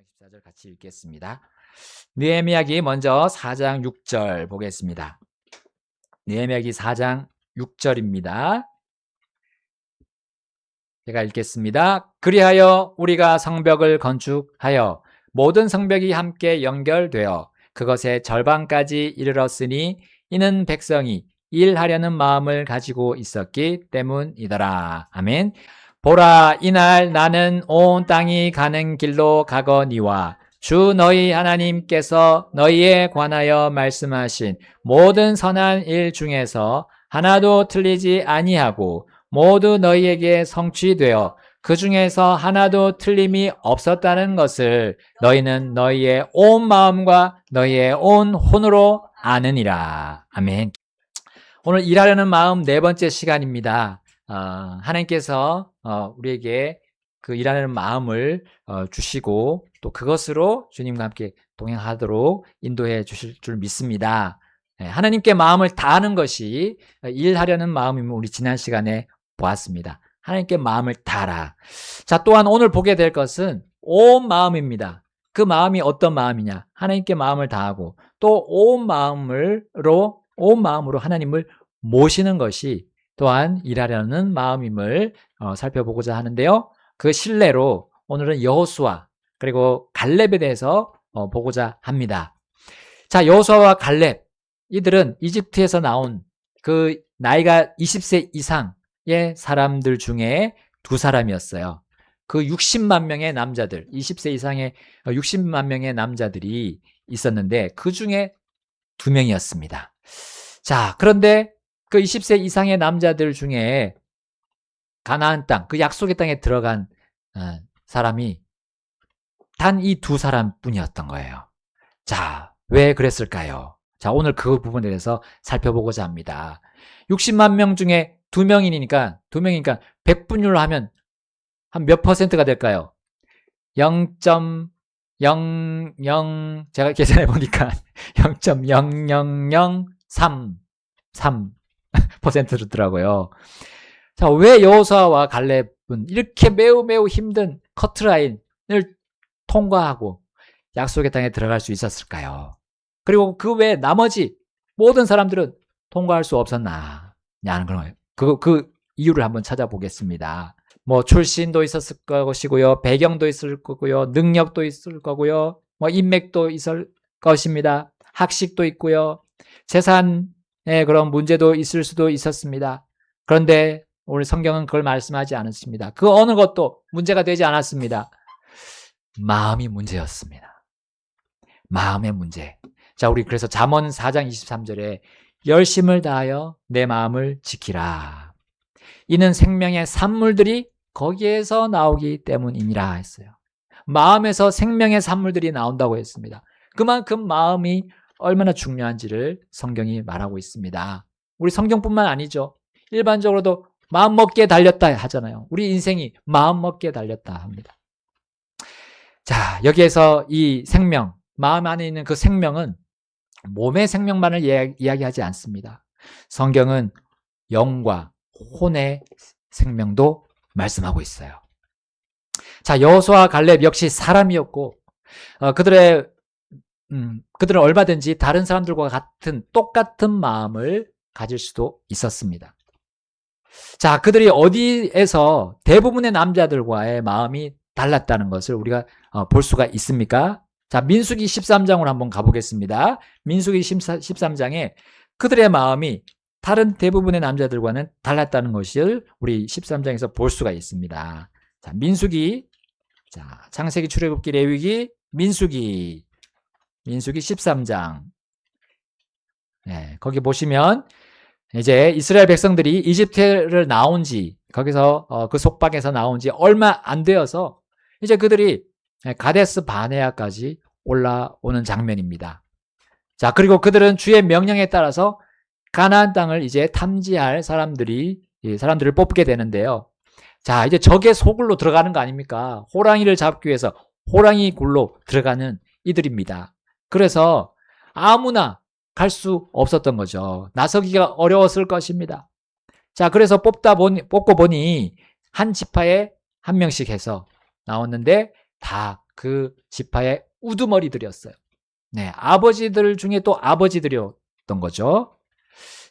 14절 같이 읽겠습니다. 느헤미야기 먼저 4장 6절 보겠습니다. 느헤미야기 4장 6절입니다. 제가 읽겠습니다. 그리하여 우리가 성벽을 건축하여 모든 성벽이 함께 연결되어 그것의 절반까지 이르렀으니 이는 백성이 일하려는 마음을 가지고 있었기 때문이더라. 아멘. 보라, 이날 나는 온 땅이 가는 길로 가거니와 주 너희 하나님께서 너희에 관하여 말씀하신 모든 선한 일 중에서 하나도 틀리지 아니하고 모두 너희에게 성취되어 그 중에서 하나도 틀림이 없었다는 것을 너희는 너희의 온 마음과 너희의 온 혼으로 아느니라. 아멘. 오늘 일하려는 마음 네 번째 시간입니다. 하나님께서 우리에게 그 일하려는 마음을 주시고 또 그것으로 주님과 함께 동행하도록 인도해 주실 줄 믿습니다. 하나님께 마음을 다하는 것이 일하려는 마음임을 우리 지난 시간에 보았습니다. 하나님께 마음을 다하라. 자, 또한 오늘 보게 될 것은 온 마음입니다. 그 마음이 어떤 마음이냐? 하나님께 마음을 다하고 또 온 마음으로 하나님을 모시는 것이 또한 일하려는 마음임을 살펴보고자 하는데요. 그 실내로 오늘은 여호수아 그리고 갈렙에 대해서 보고자 합니다. 자, 여호수아와 갈렙 이들은 이집트에서 나온 그 나이가 20세 이상의 사람들 중에 두 사람이었어요. 그 60만 명의 남자들, 20세 이상의 60만 명의 남자들이 있었는데 그 중에 두 명이었습니다. 자, 그런데 그 20세 이상의 남자들 중에 가나안 땅, 그 약속의 땅에 들어간 사람이 단 이 두 사람뿐이었던 거예요. 자, 왜 그랬을까요? 자, 오늘 그 부분에 대해서 살펴보고자 합니다. 60만 명 중에 두 명이니까 100분율로 하면 한 몇 퍼센트가 될까요? 0.00 제가 계산해 보니까 0.00033%더라고요. 자, 왜 여호수아와 갈렙은 이렇게 매우 힘든 커트라인을 통과하고 약속의 땅에 들어갈 수 있었을까요? 그리고 그 외에 나머지 모든 사람들은 통과할 수 없었나? 하는 거예요. 그 이유를 한번 찾아보겠습니다. 뭐 출신도 있었을 것이고요, 배경도 있을 거고요, 능력도 있을 거고요, 뭐 인맥도 있을 것입니다. 학식도 있고요, 재산의 그런 문제도 있을 수도 있었습니다. 그런데 오늘 성경은 그걸 말씀하지 않았습니다. 그 어느 것도 문제가 되지 않았습니다. 마음이 문제였습니다. 마음의 문제. 자, 우리 그래서 잠언 4장 23절에 열심을 다하여 내 마음을 지키라. 이는 생명의 산물들이 거기에서 나오기 때문이니라 했어요. 마음에서 생명의 산물들이 나온다고 했습니다. 그만큼 마음이 얼마나 중요한지를 성경이 말하고 있습니다. 우리 성경뿐만 아니죠. 일반적으로도 마음 먹기에 달렸다 하잖아요. 우리 인생이 마음 먹기에 달렸다 합니다. 자, 여기에서 이 생명, 마음 안에 있는 그 생명은 몸의 생명만을 이야기하지 않습니다. 성경은 영과 혼의 생명도 말씀하고 있어요. 자, 여호수아와 갈렙 역시 사람이었고 그들은 얼마든지 다른 사람들과 같은 똑같은 마음을 가질 수도 있었습니다. 자, 그들이 어디에서 대부분의 남자들과의 마음이 달랐다는 것을 우리가 볼 수가 있습니까? 자, 민수기 13장으로 한번 가보겠습니다. 민수기 13장에 그들의 마음이 다른 대부분의 남자들과는 달랐다는 것을 우리 13장에서 볼 수가 있습니다. 자, 민수기, 자, 창세기, 출애굽기, 레위기, 민수기 13장. 네, 거기 보시면 이제 이스라엘 백성들이 이집트를 나온 지, 거기서 그 속박에서 나온 지 얼마 안 되어서 이제 그들이 가데스 바네아까지 올라오는 장면입니다. 자, 그리고 그들은 주의 명령에 따라서 가나안 땅을 이제 탐지할 사람들을 뽑게 되는데요. 자, 이제 적의 소굴로 들어가는 거 아닙니까? 호랑이를 잡기 위해서 호랑이 굴로 들어가는 이들입니다. 그래서 아무나 갈 수 없었던 거죠. 나서기가 어려웠을 것입니다. 자, 그래서 뽑고 보니 한 지파에 한 명씩 해서 나왔는데 다 그 지파의 우두머리들이었어요. 네, 아버지들 중에 또 아버지들이었던 거죠.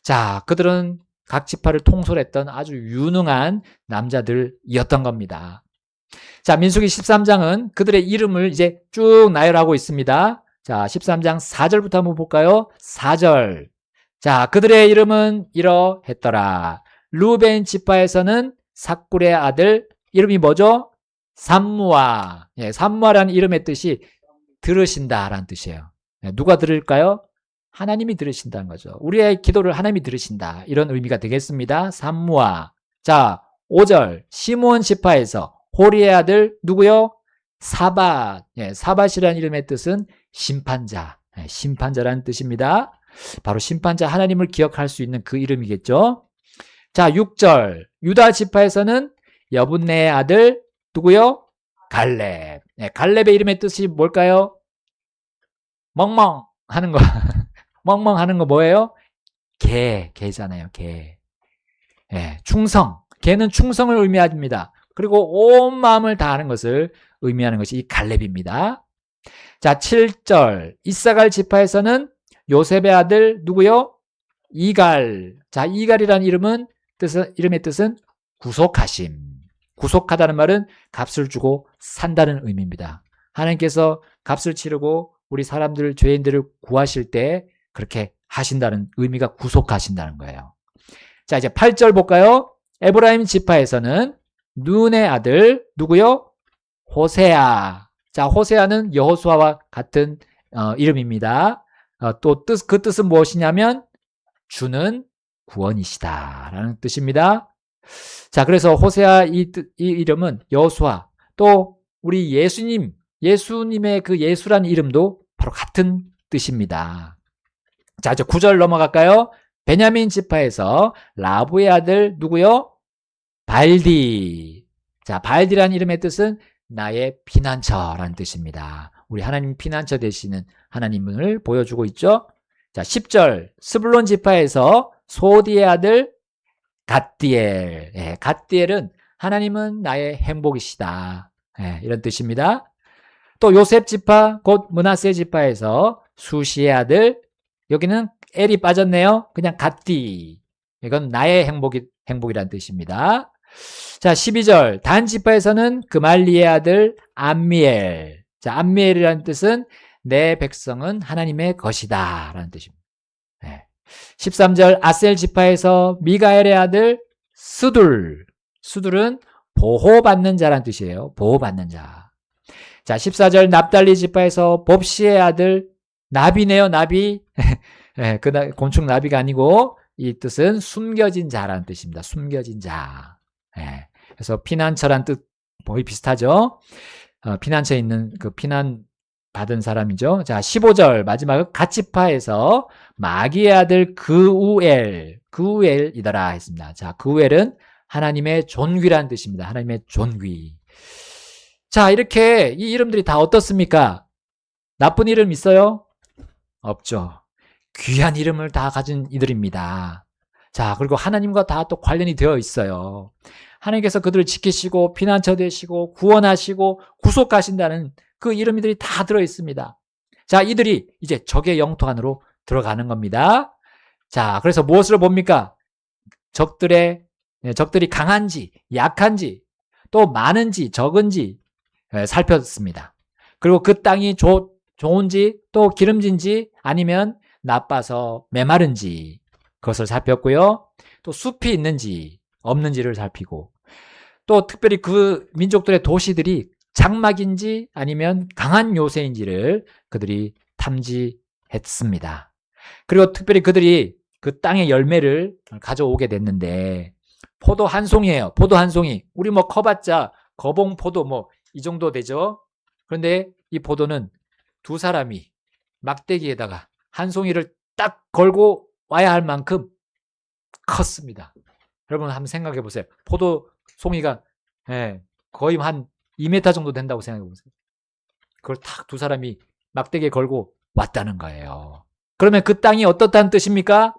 자, 그들은 각 지파를 통솔했던 아주 유능한 남자들이었던 겁니다. 자, 민수기 13장은 그들의 이름을 이제 쭉 나열하고 있습니다. 자, 13장 4절부터 한번 볼까요? 4절. 자, 그들의 이름은 이러했더라. 루벤 지파에서는 삭굴의 아들, 이름이 뭐죠? 삼무아. 예, 삼무아라는 이름의 뜻이 들으신다라는 뜻이에요. 예, 누가 들을까요? 하나님이 들으신다는 거죠. 우리의 기도를 하나님이 들으신다. 이런 의미가 되겠습니다. 삼무아. 자, 5절. 시므온 지파에서 호리의 아들 누구요? 사밧. 예, 사밧이라는 이름의 뜻은 심판자. 예, 심판자라는 뜻입니다. 바로 심판자 하나님을 기억할 수 있는 그 이름이겠죠. 자, 6절. 유다 지파에서는 여분네의 아들 누구요? 갈렙. 예, 갈렙의 이름의 뜻이 뭘까요? 멍멍 하는 거. 멍멍 하는 거 뭐예요? 개잖아요, 개. 예, 충성. 개는 충성을 의미합니다. 그리고 온 마음을 다하는 것을 의미하는 것이 이 갈렙입니다. 자, 7절. 이사갈 지파에서는 요셉의 아들 누구요? 이갈. 자, 이갈이라는 이름의 뜻은 구속하심. 구속하다는 말은 값을 주고 산다는 의미입니다. 하나님께서 값을 치르고 우리 사람들, 죄인들을 구하실 때 그렇게 하신다는 의미가 구속하신다는 거예요. 자, 이제 8절 볼까요? 에브라임 지파에서는 눈의 아들 누구요? 호세아. 자, 호세아는 여호수아와 같은 이름입니다. 또 그 뜻은 무엇이냐면 주는 구원이시다라는 뜻입니다. 자, 그래서 호세아 이 이름은 여호수아, 또 우리 예수님의 그 예수라는 이름도 바로 같은 뜻입니다. 자, 이제 9절 넘어갈까요? 베냐민 지파에서 라브의 아들 누구요? 발디. 자, 발디라는 이름의 뜻은 나의 피난처라는 뜻입니다. 우리 하나님 피난처 되시는 하나님을 보여주고 있죠. 자, 10절. 스불론 지파에서 소디의 아들 갓디엘. 예, 갓디엘은 하나님은 나의 행복이시다. 예, 이런 뜻입니다. 또 요셉 지파, 곧 므낫세 지파에서 수시의 아들, 여기는 엘이 빠졌네요. 그냥 갓디. 이건 나의 행복이라는 뜻입니다. 자, 12절. 단 지파에서는 그말리의 아들 암미엘. 자, 암미엘이라는 뜻은 내 백성은 하나님의 것이다 라는 뜻입니다. 네. 13절. 아셀 지파에서 미가엘의 아들 수둘은 보호받는 자라는 뜻이에요. 보호받는 자. 자, 14절. 납달리 지파에서 봅시의 아들 나비네요. 나비. 네, 곤충 나비가 아니고 이 뜻은 숨겨진 자라는 뜻입니다. 숨겨진 자. 네, 그래서 피난처란 뜻 거의 비슷하죠. 피난처에 있는 그 피난 받은 사람이죠. 자, 15절 마지막 갓지파에서 마기의 아들 그우엘이더라 했습니다. 자, 그우엘은 하나님의 존귀라는 뜻입니다. 하나님의 존귀. 자, 이렇게 이 이름들이 다 어떻습니까? 나쁜 이름 있어요? 없죠. 귀한 이름을 다 가진 이들입니다. 자, 그리고 하나님과 다 또 관련이 되어 있어요. 하나님께서 그들을 지키시고 피난처 되시고 구원하시고 구속하신다는 그 이름들이 다 들어 있습니다. 자, 이들이 이제 적의 영토 안으로 들어가는 겁니다. 자, 그래서 무엇을 봅니까? 적들이 강한지 약한지 또 많은지 적은지 살폈습니다. 그리고 그 땅이 좋은지 또 기름진지 아니면 나빠서 메마른지 그것을 살폈고요. 또 숲이 있는지 없는지를 살피고 또 특별히 그 민족들의 도시들이 장막인지 아니면 강한 요새인지를 그들이 탐지했습니다. 그리고 특별히 그들이 그 땅의 열매를 가져오게 됐는데 포도 한 송이에요. 포도 한 송이. 우리 뭐 커봤자 거봉 포도 뭐 이 정도 되죠. 그런데 이 포도는 두 사람이 막대기에다가 한 송이를 딱 걸고 와야 할 만큼 컸습니다. 여러분 한번 생각해 보세요. 포도 송이가 거의 한 2m 정도 된다고 생각해 보세요. 그걸 딱 두 사람이 막대기에 걸고 왔다는 거예요. 그러면 그 땅이 어떻다는 뜻입니까?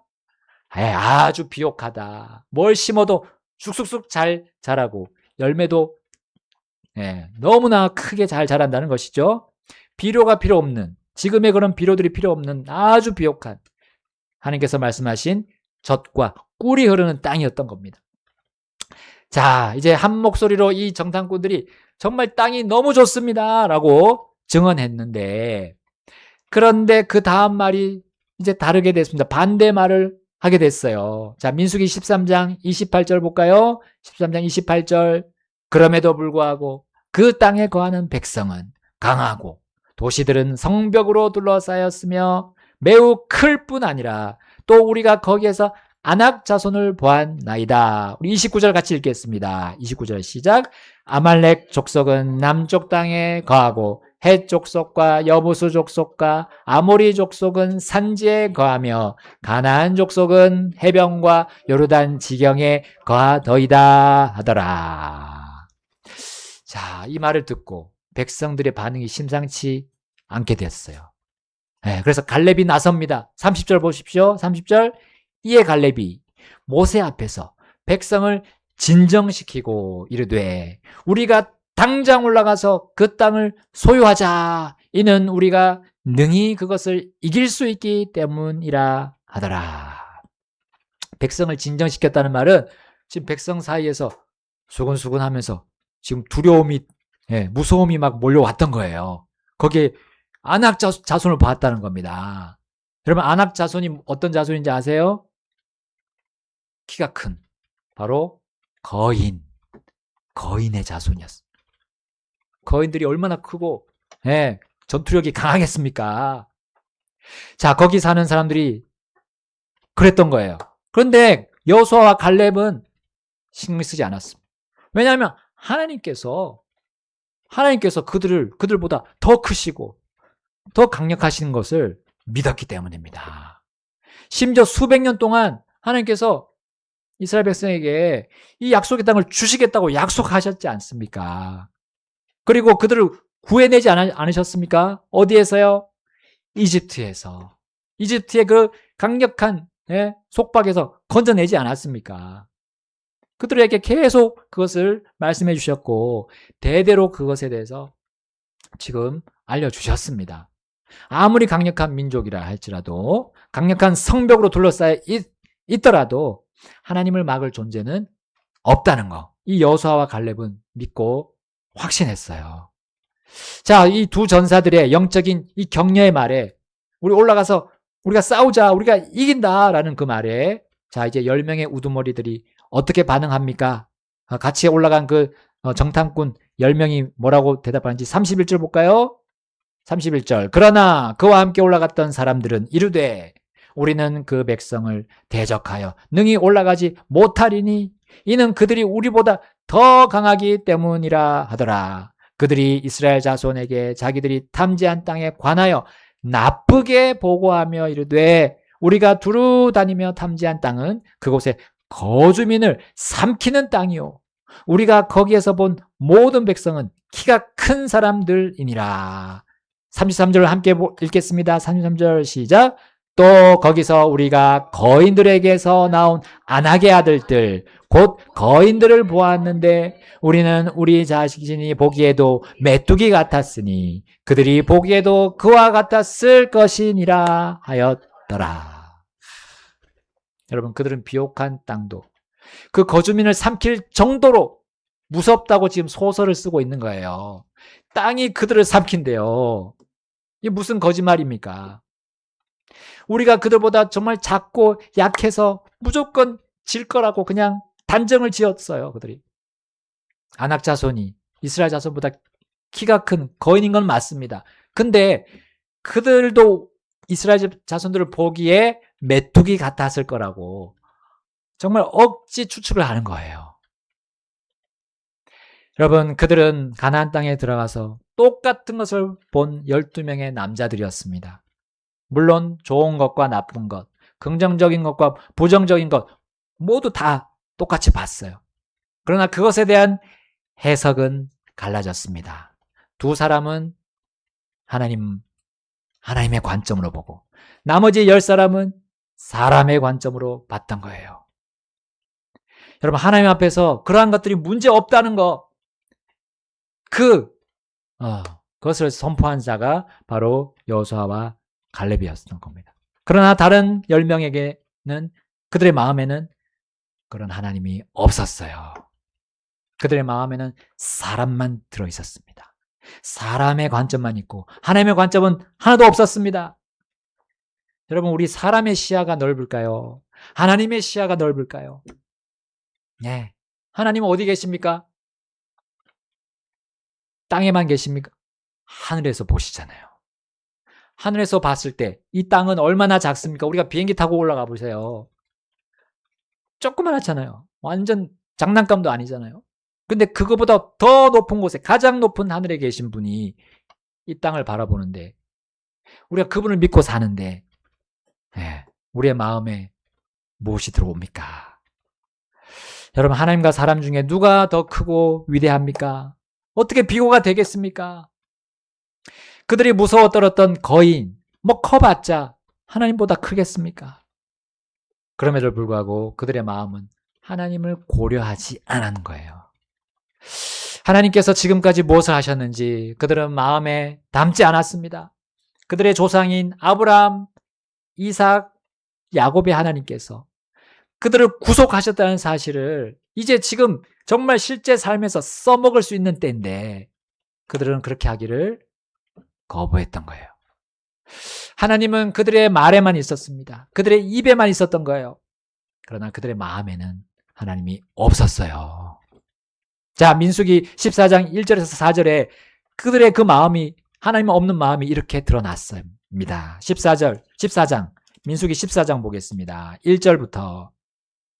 아주 비옥하다. 뭘 심어도 쑥쑥쑥 잘 자라고 열매도 예, 너무나 크게 잘 자란다는 것이죠. 비료가 필요 없는, 지금의 그런 비료들이 필요 없는 아주 비옥한 하나님께서 말씀하신 젖과 꿀이 흐르는 땅이었던 겁니다. 자, 이제 한 목소리로 이 정탐꾼들이 정말 땅이 너무 좋습니다 라고 증언했는데, 그런데 그 다음 말이 이제 다르게 됐습니다. 반대 말을 하게 됐어요. 자, 민수기 13장 28절 볼까요? 13장 28절. 그럼에도 불구하고 그 땅에 거하는 백성은 강하고 도시들은 성벽으로 둘러싸였으며 매우 클 뿐 아니라 또 우리가 거기에서 아낙 자손을 보았나이다. 우리 29절 같이 읽겠습니다. 29절 시작. 아말렉 족속은 남쪽 땅에 거하고 헷 족속과 여부수 족속과 아모리 족속은 산지에 거하며 가나안 족속은 해변과 요르단 지경에 거하더이다 하더라. 자, 이 말을 듣고 백성들의 반응이 심상치 않게 됐어요. 네, 그래서 갈렙이 나섭니다. 30절 보십시오. 30절. 이에 갈렙이 모세 앞에서 백성을 진정시키고 이르되 우리가 당장 올라가서 그 땅을 소유하자. 이는 우리가 능히 그것을 이길 수 있기 때문이라 하더라. 백성을 진정시켰다는 말은 지금 백성 사이에서 수근수근하면서 지금 두려움이, 무서움이 막 몰려왔던 거예요. 거기에 아낙 자손을 봤다는 겁니다. 여러분, 아낙 자손이 어떤 자손인지 아세요? 키가 큰, 바로 거인의 자손이었어요. 거인들이 얼마나 크고 전투력이 강하겠습니까? 자, 거기 사는 사람들이 그랬던 거예요. 그런데 여호수아와 갈렙은 신경 쓰지 않았습니다. 왜냐하면 하나님께서 그들보다 더 크시고 더 강력하신 것을 믿었기 때문입니다. 심지어 수백 년 동안 하나님께서 이스라엘 백성에게 이 약속의 땅을 주시겠다고 약속하셨지 않습니까? 그리고 그들을 구해내지 않으셨습니까? 어디에서요? 이집트에서. 이집트의 그 강력한 속박에서 건져내지 않았습니까? 그들에게 계속 그것을 말씀해 주셨고 대대로 그것에 대해서 지금 알려주셨습니다. 아무리 강력한 민족이라 할지라도 강력한 성벽으로 둘러싸여 있더라도 하나님을 막을 존재는 없다는 거. 이 여호수아와 갈렙은 믿고 확신했어요. 자, 이 두 전사들의 영적인 이 격려의 말에 우리 올라가서 우리가 싸우자, 우리가 이긴다라는 그 말에 자, 이제 10명의 우두머리들이 어떻게 반응합니까? 같이 올라간 그 정탐꾼 10명이 뭐라고 대답하는지 31절 볼까요? 31절. 그러나 그와 함께 올라갔던 사람들은 이르되 우리는 그 백성을 대적하여 능히 올라가지 못하리니 이는 그들이 우리보다 더 강하기 때문이라 하더라. 그들이 이스라엘 자손에게 자기들이 탐지한 땅에 관하여 나쁘게 보고하며 이르되 우리가 두루 다니며 탐지한 땅은 그곳에 거주민을 삼키는 땅이요 우리가 거기에서 본 모든 백성은 키가 큰 사람들이니라. 33절 함께 읽겠습니다. 33절 시작. 또 거기서 우리가 거인들에게서 나온 아낙의 아들들 곧 거인들을 보았는데 우리는 우리 자신이 보기에도 메뚜기 같았으니 그들이 보기에도 그와 같았을 것이니라 하였더라. 여러분, 그들은 비옥한 땅도 그 거주민을 삼킬 정도로 무섭다고 지금 소설을 쓰고 있는 거예요. 땅이 그들을 삼킨대요. 이게 무슨 거짓말입니까? 우리가 그들보다 정말 작고 약해서 무조건 질 거라고 그냥 단정을 지었어요. 그들이. 아낙 자손이 이스라엘 자손보다 키가 큰 거인인 건 맞습니다. 근데 그들도 이스라엘 자손들을 보기에 메뚜기 같았을 거라고 정말 억지 추측을 하는 거예요. 여러분, 그들은 가나안 땅에 들어가서 똑같은 것을 본 12명의 남자들이었습니다. 물론 좋은 것과 나쁜 것, 긍정적인 것과 부정적인 것 모두 다 똑같이 봤어요. 그러나 그것에 대한 해석은 갈라졌습니다. 두 사람은 하나님의 관점으로 보고 나머지 10사람은 사람의 관점으로 봤던 거예요. 여러분, 하나님 앞에서 그러한 것들이 문제 없다는 거, 그것을 선포한 자가 바로 여호수아와 갈렙이었던 겁니다. 그러나 다른 10명에게는 그들의 마음에는 그런 하나님이 없었어요. 그들의 마음에는 사람만 들어있었습니다. 사람의 관점만 있고 하나님의 관점은 하나도 없었습니다. 여러분, 우리 사람의 시야가 넓을까요? 하나님의 시야가 넓을까요? 네. 하나님은 어디 계십니까? 땅에만 계십니까? 하늘에서 보시잖아요. 하늘에서 봤을 때 이 땅은 얼마나 작습니까? 우리가 비행기 타고 올라가 보세요. 조그만하잖아요. 완전 장난감도 아니잖아요. 근데 그거보다 더 높은 곳에, 가장 높은 하늘에 계신 분이 이 땅을 바라보는데, 우리가 그분을 믿고 사는데, 우리의 마음에 무엇이 들어옵니까? 여러분, 하나님과 사람 중에 누가 더 크고 위대합니까? 어떻게 비교가 되겠습니까? 그들이 무서워 떨었던 거인, 커봤자 하나님보다 크겠습니까? 그럼에도 불구하고 그들의 마음은 하나님을 고려하지 않은 거예요. 하나님께서 지금까지 무엇을 하셨는지 그들은 마음에 담지 않았습니다. 그들의 조상인 아브라함, 이삭, 야곱의 하나님께서 그들을 구속하셨다는 사실을 이제 지금 정말 실제 삶에서 써먹을 수 있는 때인데 그들은 그렇게 하기를 거부했던 거예요. 하나님은 그들의 말에만 있었습니다. 그들의 입에만 있었던 거예요. 그러나 그들의 마음에는 하나님이 없었어요. 자, 민수기 14장 1절에서 4절에 그들의 그 마음이, 하나님 없는 마음이 이렇게 드러났습니다. 14장, 민수기 14장 보겠습니다. 1절부터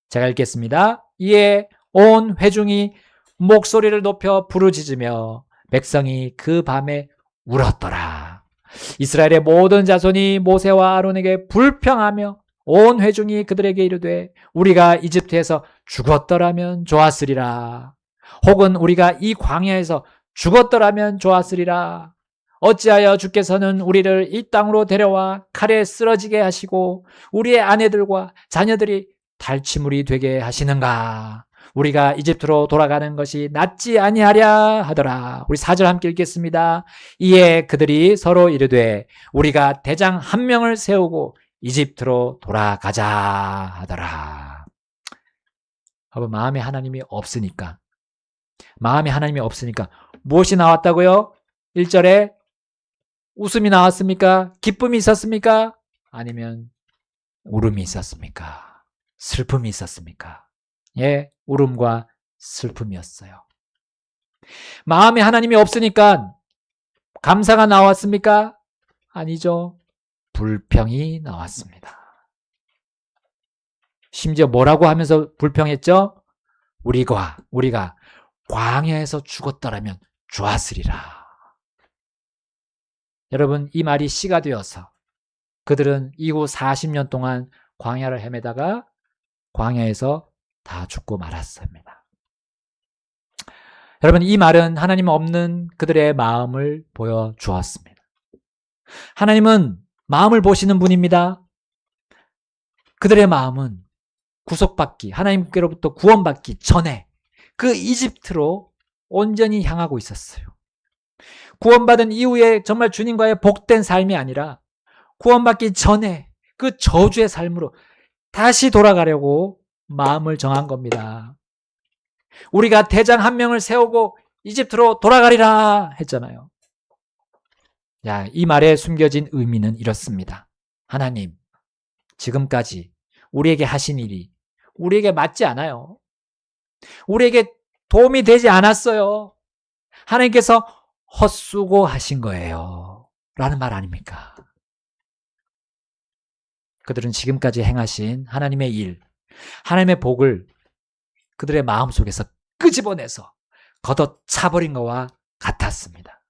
제가 읽겠습니다. 이에 온 회중이 목소리를 높여 부르짖으며 백성이 그 밤에 울었더라. 이스라엘의 모든 자손이 모세와 아론에게 불평하며 온 회중이 그들에게 이르되 우리가 이집트에서 죽었더라면 좋았으리라. 혹은 우리가 이 광야에서 죽었더라면 좋았으리라. 어찌하여 주께서는 우리를 이 땅으로 데려와 칼에 쓰러지게 하시고 우리의 아내들과 자녀들이 탈취물이 되게 하시는가? 우리가 이집트로 돌아가는 것이 낫지 아니하랴 하더라. 우리 4절 함께 읽겠습니다. 이에 그들이 서로 이르되 우리가 대장 한 명을 세우고 이집트로 돌아가자 하더라. 여러분, 마음에 하나님이 없으니까 무엇이 나왔다고요? 1절에 웃음이 나왔습니까? 기쁨이 있었습니까? 아니면 울음이 있었습니까? 슬픔이 있었습니까? 예, 울음과 슬픔이었어요. 마음에 하나님이 없으니까 감사가 나왔습니까? 아니죠. 불평이 나왔습니다. 심지어 뭐라고 하면서 불평했죠? 우리가 광야에서 죽었더라면 좋았으리라. 여러분, 이 말이 씨가 되어서 그들은 이후 40년 동안 광야를 헤매다가 광야에서 다 죽고 말았습니다. 여러분, 이 말은 하나님 없는 그들의 마음을 보여주었습니다. 하나님은 마음을 보시는 분입니다. 그들의 마음은 구속받기, 하나님께로부터 구원받기 전에 그 이집트로 온전히 향하고 있었어요. 구원받은 이후에 정말 주님과의 복된 삶이 아니라 구원받기 전에 그 저주의 삶으로 다시 돌아가려고 마음을 정한 겁니다. 우리가 대장 한 명을 세우고 이집트로 돌아가리라 했잖아요. 야, 이 말에 숨겨진 의미는 이렇습니다. 하나님, 지금까지 우리에게 하신 일이 우리에게 맞지 않아요. 우리에게 도움이 되지 않았어요. 하나님께서 헛수고 하신 거예요. 라는 말 아닙니까? 그들은 지금까지 행하신 하나님의 일, 하나님의 복을 그들의 마음속에서 끄집어내서 걷어차버린 것과 같았습니다.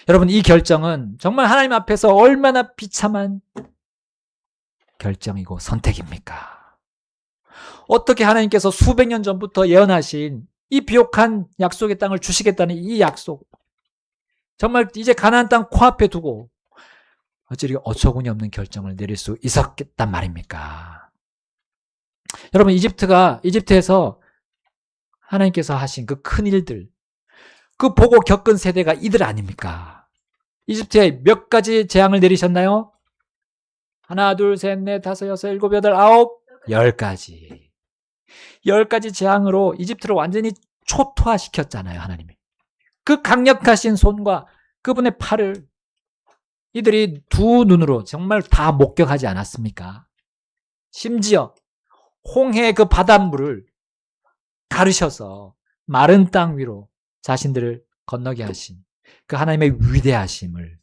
여러분, 이 결정은 정말 하나님 앞에서 얼마나 비참한 결정이고 선택입니까? 어떻게 하나님께서 수백 년 전부터 예언하신 이 비옥한 약속의 땅을 주시겠다는 이 약속, 정말 이제 가나안 땅 코앞에 두고 어찌 어처구니 없는 결정을 내릴 수 있었단 말입니까? 여러분, 이집트에서 하나님께서 하신 그 큰 일들, 그 보고 겪은 세대가 이들 아닙니까? 이집트에 몇 가지 재앙을 내리셨나요? 하나, 둘, 셋, 넷, 다섯, 여섯, 일곱, 여덟, 아홉, 10가지. 10가지 재앙으로 이집트를 완전히 초토화시켰잖아요, 하나님이. 그 강력하신 손과 그분의 팔을 이들이 두 눈으로 정말 다 목격하지 않았습니까? 심지어 홍해의 그 바닷물을 가르셔서 마른 땅 위로 자신들을 건너게 하신 그 하나님의 위대하심을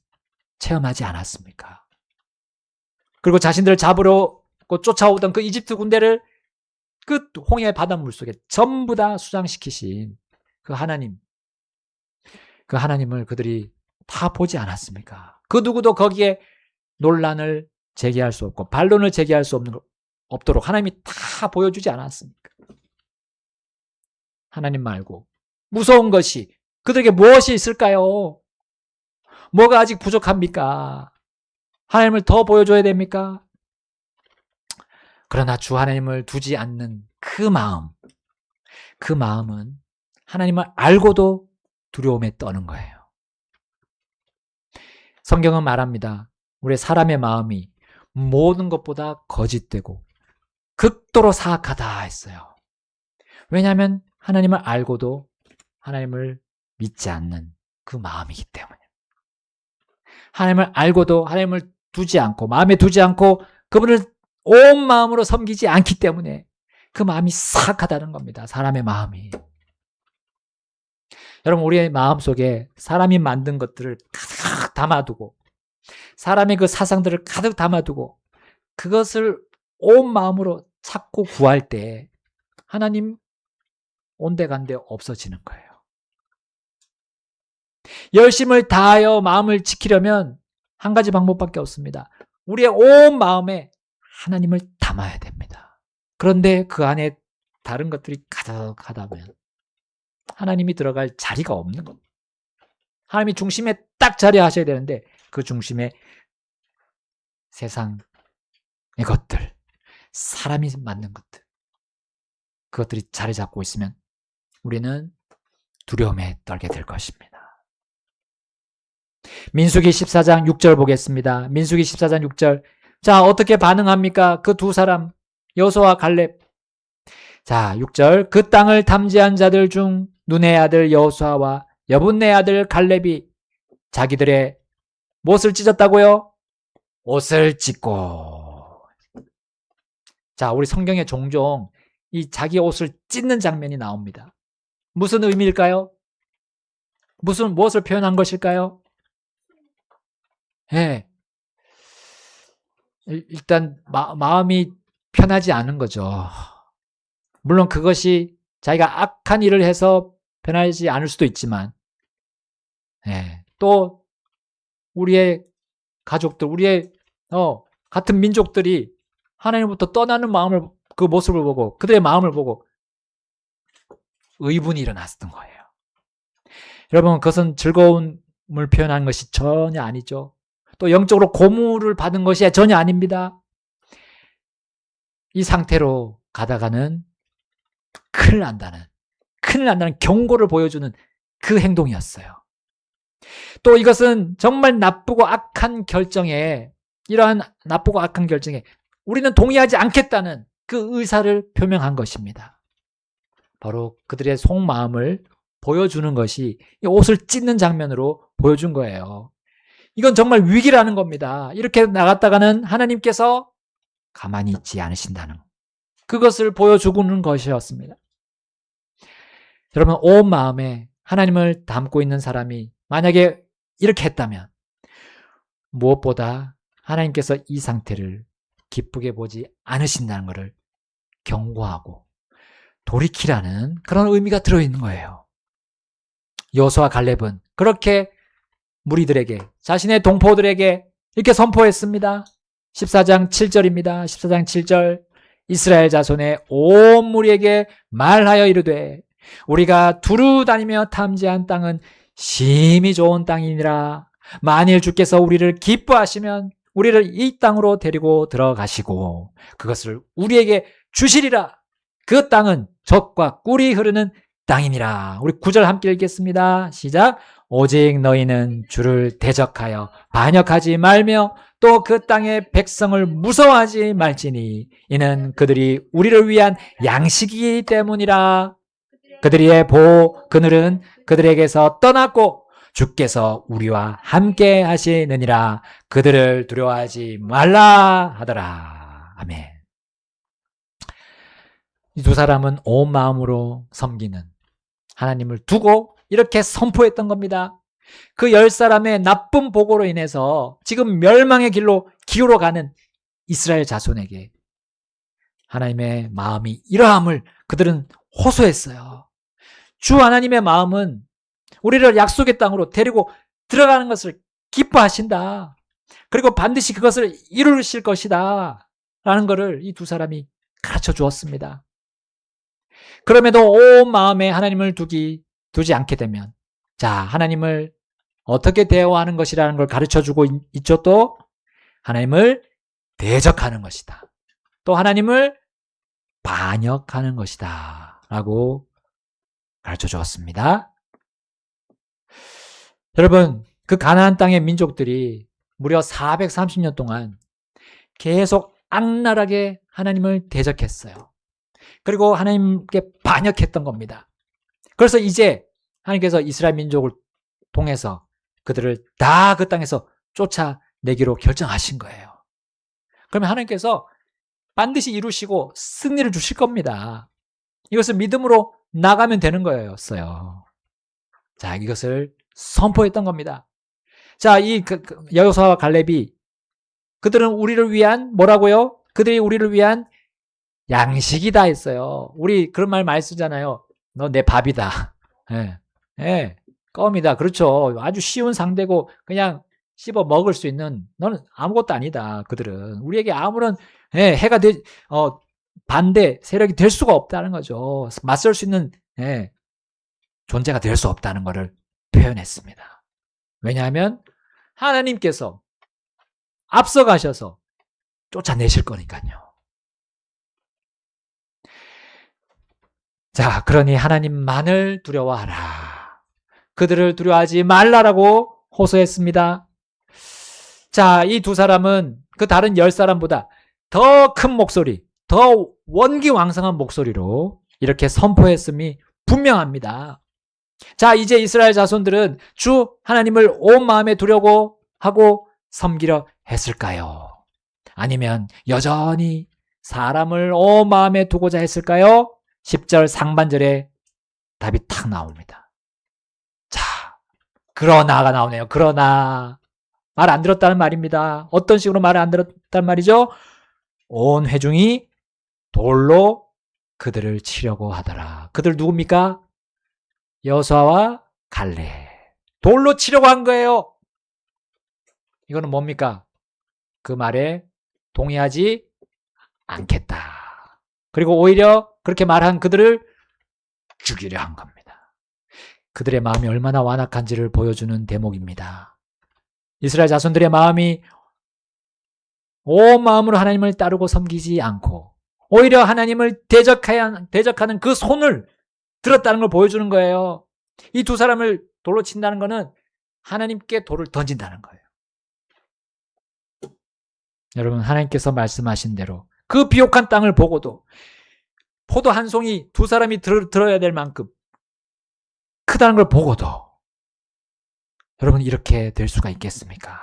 체험하지 않았습니까? 그리고 자신들을 잡으러 쫓아오던 그 이집트 군대를 그 홍해의 바닷물 속에 전부 다 수장시키신 그 하나님, 그 하나님을 그들이 다 보지 않았습니까? 그 누구도 거기에 논란을 제기할 수 없고 반론을 제기할 수 없도록 하나님이 다 보여주지 않았습니까? 하나님 말고 무서운 것이 그들에게 무엇이 있을까요? 뭐가 아직 부족합니까? 하나님을 더 보여줘야 됩니까? 그러나 주 하나님을 두지 않는 그 마음은 하나님을 알고도 두려움에 떠는 거예요. 성경은 말합니다. 우리 사람의 마음이 모든 것보다 거짓되고 극도로 사악하다 했어요. 왜냐하면 하나님을 알고도 하나님을 믿지 않는 그 마음이기 때문에. 하나님을 알고도 하나님을 두지 않고 마음에 두지 않고 그분을 온 마음으로 섬기지 않기 때문에 그 마음이 사악하다는 겁니다. 사람의 마음이. 여러분, 우리의 마음속에 사람이 만든 것들을 가득 담아두고 사람의 그 사상들을 가득 담아두고 그것을 온 마음으로 찾고 구할 때 하나님 온데간데 없어지는 거예요. 열심을 다하여 마음을 지키려면 한 가지 방법밖에 없습니다. 우리의 온 마음에 하나님을 담아야 됩니다. 그런데 그 안에 다른 것들이 가득하다면 하나님이 들어갈 자리가 없는 겁니다. 하나님이 중심에 딱 자리하셔야 되는데 그 중심에 세상의 것들, 사람이 만든 것들, 그것들이 자리 잡고 있으면 우리는 두려움에 떨게 될 것입니다. 민수기 14장 6절 보겠습니다. 민수기 14장 6절. 자, 어떻게 반응합니까? 그 두 사람, 여호수아와 갈렙. 자, 6절. 그 땅을 탐지한 자들 중 눈의 아들 여호수아와 여분네 아들 갈렙이 자기들의 무엇을 찢었다고요? 옷을 찢고. 자, 우리 성경에 종종 이 자기 옷을 찢는 장면이 나옵니다. 무슨 의미일까요? 무엇을 표현한 것일까요? 예. 일단 마음이 편하지 않은 거죠. 물론 그것이 자기가 악한 일을 해서 편하지 않을 수도 있지만, 예. 또 우리의 가족들, 우리의 같은 민족들이 하나님부터 떠나는 마음을, 그 모습을 보고 그들의 마음을 보고 의분이 일어났던 거예요. 여러분, 그것은 즐거움을 표현한 것이 전혀 아니죠. 또 영적으로 고무를 받은 것이 전혀 아닙니다. 이 상태로 가다가는 큰일 난다는 경고를 보여주는 그 행동이었어요. 또 이것은 정말 나쁘고 악한 결정에, 이러한 나쁘고 악한 결정에 우리는 동의하지 않겠다는 그 의사를 표명한 것입니다. 바로 그들의 속마음을 보여주는 것이 이 옷을 찢는 장면으로 보여준 거예요. 이건 정말 위기라는 겁니다. 이렇게 나갔다가는 하나님께서 가만히 있지 않으신다는 그것을 보여주는 것이었습니다. 여러분, 온 마음에 하나님을 담고 있는 사람이 만약에 이렇게 했다면 무엇보다 하나님께서 이 상태를 기쁘게 보지 않으신다는 것을 경고하고 돌이키라는 그런 의미가 들어있는 거예요. 여호수아 갈렙은 그렇게 무리들에게, 자신의 동포들에게 이렇게 선포했습니다. 14장 7절입니다. 14장 7절. 이스라엘 자손의 온 무리에게 말하여 이르되 우리가 두루 다니며 탐지한 땅은 심히 좋은 땅이니라. 만일 주께서 우리를 기뻐하시면 우리를 이 땅으로 데리고 들어가시고 그것을 우리에게 주시리라. 그 땅은 젖과 꿀이 흐르는 땅이니라. 우리 9절 함께 읽겠습니다. 시작. 오직 너희는 주를 대적하여 반역하지 말며 또 그 땅의 백성을 무서워하지 말지니 이는 그들이 우리를 위한 양식이기 때문이라. 그들의 보 그늘은 그들에게서 떠났고 주께서 우리와 함께 하시느니라. 그들을 두려워하지 말라 하더라. 아멘. 이 두 사람은 온 마음으로 섬기는 하나님을 두고 이렇게 선포했던 겁니다. 그 10사람의 나쁜 보고로 인해서 지금 멸망의 길로 기울어가는 이스라엘 자손에게 하나님의 마음이 이러함을 그들은 호소했어요. 주 하나님의 마음은 우리를 약속의 땅으로 데리고 들어가는 것을 기뻐하신다. 그리고 반드시 그것을 이루실 것이다. 라는 것을 이 두 사람이 가르쳐 주었습니다. 그럼에도 온 마음에 하나님을 두지 않게 되면 자, 하나님을 어떻게 대화하는 것이라는 걸 가르쳐 주고 있죠. 또 하나님을 대적하는 것이다. 또 하나님을 반역하는 것이다. 라고 가르쳐 주었습니다. 여러분, 그 가나안 땅의 민족들이 무려 430년 동안 계속 악랄하게 하나님을 대적했어요. 그리고 하나님께 반역했던 겁니다. 그래서 이제 하나님께서 이스라엘 민족을 통해서 그들을 다 그 땅에서 쫓아내기로 결정하신 거예요. 그러면 하나님께서 반드시 이루시고 승리를 주실 겁니다. 이것을 믿음으로 나가면 되는 거였어요. 자, 이것을 선포했던 겁니다. 자, 이 여호수아와 갈렙이 그들은 우리를 위한 뭐라고요? 그들이 우리를 위한 양식이다 했어요. 우리 그런 말 많이 쓰잖아요. 너 내 밥이다. 예, 예, 껌이다. 그렇죠. 아주 쉬운 상대고 그냥 씹어 먹을 수 있는 너는 아무것도 아니다. 그들은 우리에게 아무런 해가 반대 세력이 될 수가 없다는 거죠. 맞설 수 있는 존재가 될 수 없다는 것을 표현했습니다. 왜냐하면 하나님께서 앞서가셔서 쫓아내실 거니까요. 자, 그러니 하나님만을 두려워하라. 그들을 두려워하지 말라라고 호소했습니다. 자, 이 두 사람은 그 다른 10사람보다 더 큰 목소리, 더 원기왕성한 목소리로 이렇게 선포했음이 분명합니다. 자, 이제 이스라엘 자손들은 주 하나님을 온 마음에 두려고 하고 섬기려 했을까요? 아니면 여전히 사람을 온 마음에 두고자 했을까요? 10절 상반절에 답이 탁 나옵니다. 자, 그러나가 나오네요. 그러나 말 안 들었다는 말입니다. 어떤 식으로 말을 안 들었단 말이죠? 온 회중이 돌로 그들을 치려고 하더라. 그들 누굽니까? 여호수아와 갈렙. 돌로 치려고 한 거예요. 이거는 뭡니까? 그 말에 동의하지 않겠다. 그리고 오히려 그렇게 말한 그들을 죽이려 한 겁니다. 그들의 마음이 얼마나 완악한지를 보여주는 대목입니다. 이스라엘 자손들의 마음이 온 마음으로 하나님을 따르고 섬기지 않고 오히려 하나님을 대적하는 그 손을 들었다는 걸 보여주는 거예요. 이 두 사람을 돌로 친다는 거는 하나님께 돌을 던진다는 거예요. 여러분, 하나님께서 말씀하신 대로 그 비옥한 땅을 보고도 포도 한 송이 두 사람이 들어야 될 만큼 크다는 걸 보고도 여러분 이렇게 될 수가 있겠습니까?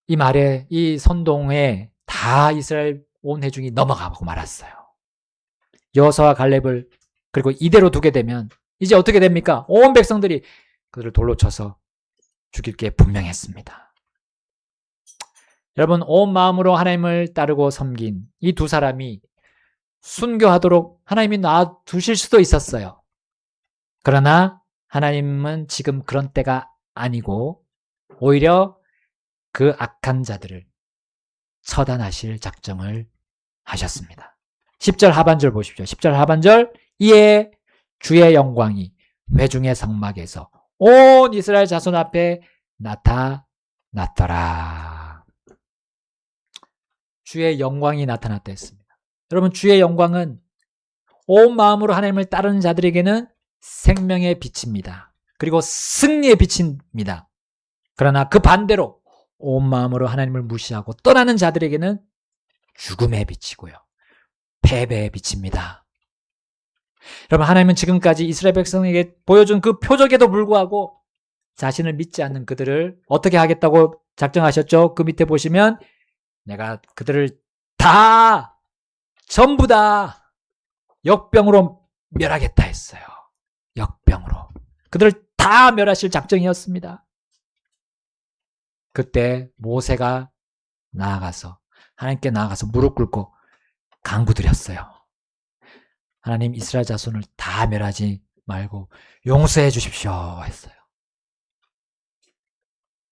이 말에 이 선동에 다 이스라엘 온 회중이 넘어가고 말았어요. 여호수아와 갈렙을 그리고 이대로 두게 되면 이제 어떻게 됩니까? 온 백성들이 그들을 돌로 쳐서 죽일 게 분명했습니다. 여러분, 온 마음으로 하나님을 따르고 섬긴 이 두 사람이 순교하도록 하나님이 놔두실 수도 있었어요. 그러나 하나님은 지금 그런 때가 아니고 오히려 그 악한 자들을 처단하실 작정을 하셨습니다. 10절 하반절 보십시오. 10절 하반절 이에 주의 영광이 회중의 성막에서 온 이스라엘 자손 앞에 나타났더라. 주의 영광이 나타났다 했습니다. 여러분, 주의 영광은 온 마음으로 하나님을 따르는 자들에게는 생명의 빛입니다. 그리고 승리의 빛입니다. 그러나 그 반대로 온 마음으로 하나님을 무시하고 떠나는 자들에게는 죽음의 빛이고요. 패배의 빛입니다. 여러분, 하나님은 지금까지 이스라엘 백성에게 보여준 그 표적에도 불구하고 자신을 믿지 않는 그들을 어떻게 하겠다고 작정하셨죠? 그 밑에 보시면 내가 그들을 다 전부 다 역병으로 멸하겠다 했어요. 역병으로. 그들을 다 멸하실 작정이었습니다. 그때 모세가 하나님께 나아가서 무릎 꿇고 간구드렸어요. 하나님, 이스라엘 자손을 다 멸하지 말고 용서해 주십시오 했어요.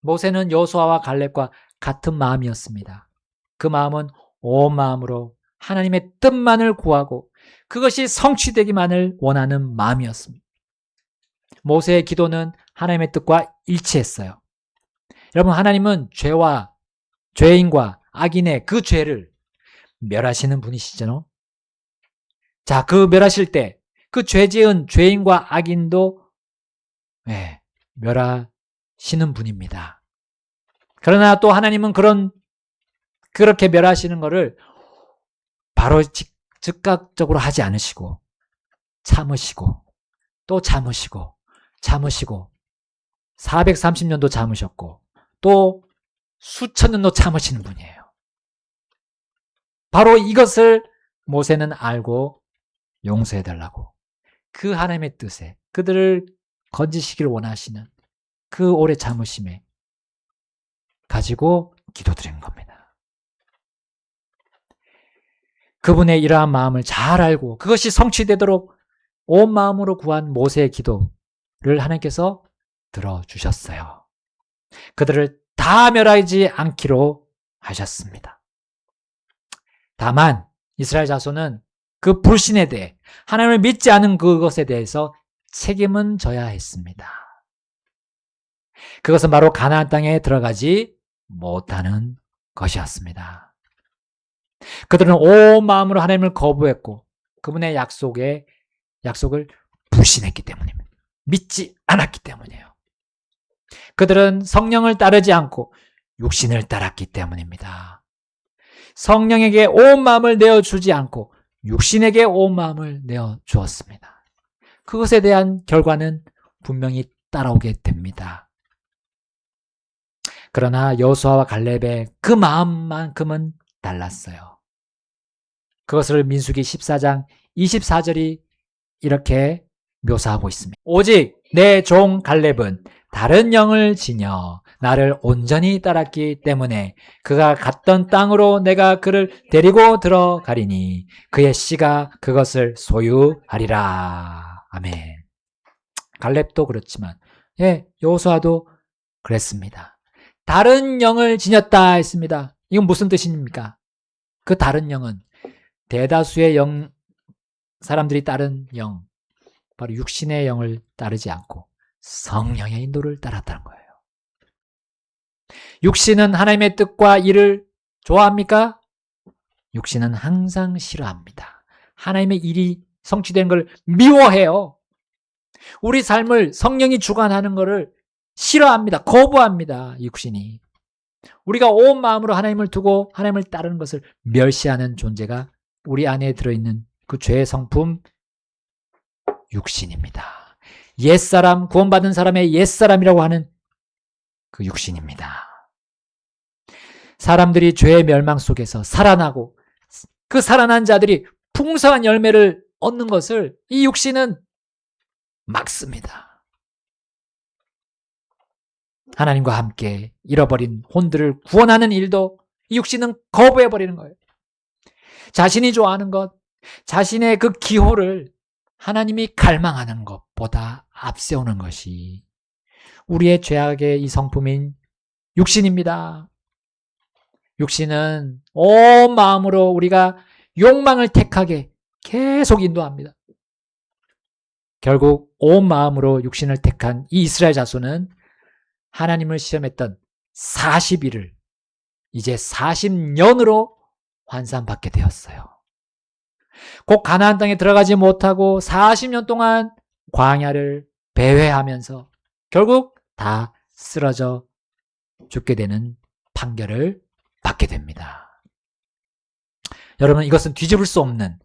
모세는 여호수아와 갈렙과 같은 마음이었습니다. 그 마음은 온 마음으로 하나님의 뜻만을 구하고 그것이 성취되기만을 원하는 마음이었습니다. 모세의 기도는 하나님의 뜻과 일치했어요. 여러분, 하나님은 죄인과 악인의 그 죄를 멸하시는 분이시죠. 자, 그 멸하실 때 그 죄 지은 죄인과 악인도 멸하시는 분입니다. 그러나 또 하나님은 그렇게 멸하시는 것을 바로 즉각적으로 하지 않으시고 참으시고 또 참으시고 430년도 참으셨고 또 수천 년도 참으시는 분이에요. 바로 이것을 모세는 알고 용서해달라고 그 하나님의 뜻에 그들을 건지시기를 원하시는 그 오래 참으심에 가지고 기도드린 겁니다. 그분의 이러한 마음을 잘 알고 그것이 성취되도록 온 마음으로 구한 모세의 기도를 하나님께서 들어주셨어요. 그들을 다 멸하지 않기로 하셨습니다. 다만 이스라엘 자손은 그 불신에 대해 하나님을 믿지 않은 그것에 대해서 책임은 져야 했습니다. 그것은 바로 가나안 땅에 들어가지 못하는 것이었습니다. 그들은 온 마음으로 하나님을 거부했고 그분의 약속을 불신했기 때문입니다. 믿지 않았기 때문이에요. 그들은 성령을 따르지 않고 육신을 따랐기 때문입니다. 성령에게 온 마음을 내어주지 않고 육신에게 온 마음을 내어주었습니다. 그것에 대한 결과는 분명히 따라오게 됩니다. 그러나 여호수아와 갈렙의 그 마음만큼은 달랐어요. 그것을 민수기 14장 24절이 이렇게 묘사하고 있습니다. 오직 내 종 갈렙은 다른 영을 지녀 나를 온전히 따랐기 때문에 그가 갔던 땅으로 내가 그를 데리고 들어가리니 그의 씨가 그것을 소유하리라. 아멘. 갈렙도 그렇지만 여호수아도 그랬습니다. 다른 영을 지녔다 했습니다. 이건 무슨 뜻입니까? 그 다른 영은 대다수의 사람들이 따른 영, 바로 육신의 영을 따르지 않고 성령의 인도를 따랐다는 거예요. 육신은 하나님의 뜻과 일을 좋아합니까? 육신은 항상 싫어합니다. 하나님의 일이 성취된 걸 미워해요. 우리 삶을 성령이 주관하는 것을 싫어합니다. 거부합니다. 육신이. 우리가 온 마음으로 하나님을 두고 하나님을 따르는 것을 멸시하는 존재가 우리 안에 들어있는 그 죄의 성품 육신입니다. 옛사람, 구원받은 사람의 옛사람이라고 하는 그 육신입니다. 사람들이 죄의 멸망 속에서 살아나고 그 살아난 자들이 풍성한 열매를 얻는 것을 이 육신은 막습니다. 하나님과 함께 잃어버린 혼들을 구원하는 일도 이 육신은 거부해버리는 거예요. 자신이 좋아하는 것, 자신의 그 기호를 하나님이 갈망하는 것보다 앞세우는 것이 우리의 죄악의 이 성품인 육신입니다. 육신은 온 마음으로 우리가 욕망을 택하게 계속 인도합니다. 결국 온 마음으로 육신을 택한 이 이스라엘 자손은 하나님을 시험했던 40일을 이제 40년으로 환산받게 되었어요. 곧 가나안 땅에 들어가지 못하고 40년 동안 광야를 배회하면서 결국 다 쓰러져 죽게 되는 판결을 받게 됩니다. 여러분, 이것은 뒤집을 수 없는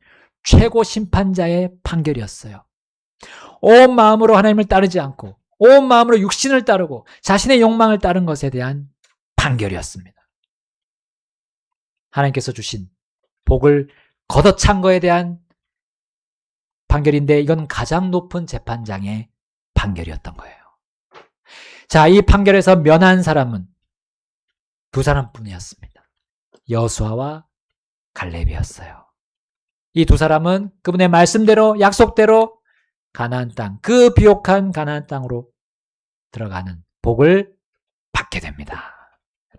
최고 심판자의 판결이었어요. 온 마음으로 하나님을 따르지 않고 온 마음으로 육신을 따르고 자신의 욕망을 따른 것에 대한 판결이었습니다. 하나님께서 주신 복을 걷어찬 거에 대한 판결인데 이건 가장 높은 재판장의 판결이었던 거예요. 자, 이 판결에서 면한 사람은 두 사람뿐이었습니다. 여호수아와 갈렙이었어요. 이 두 사람은 그분의 말씀대로 약속대로 가나안 땅, 그 비옥한 가나안 땅으로 들어가는 복을 받게 됩니다.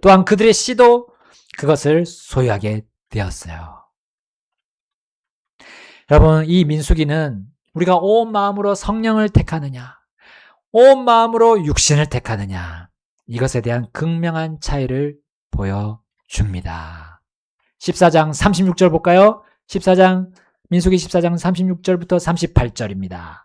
또한 그들의 씨도 그것을 소유하게 되었어요. 여러분, 이 민수기는 우리가 온 마음으로 성령을 택하느냐, 온 마음으로 육신을 택하느냐, 이것에 대한 극명한 차이를 보여줍니다. 14장 36절 볼까요? 민수기 14장 36절부터 38절입니다.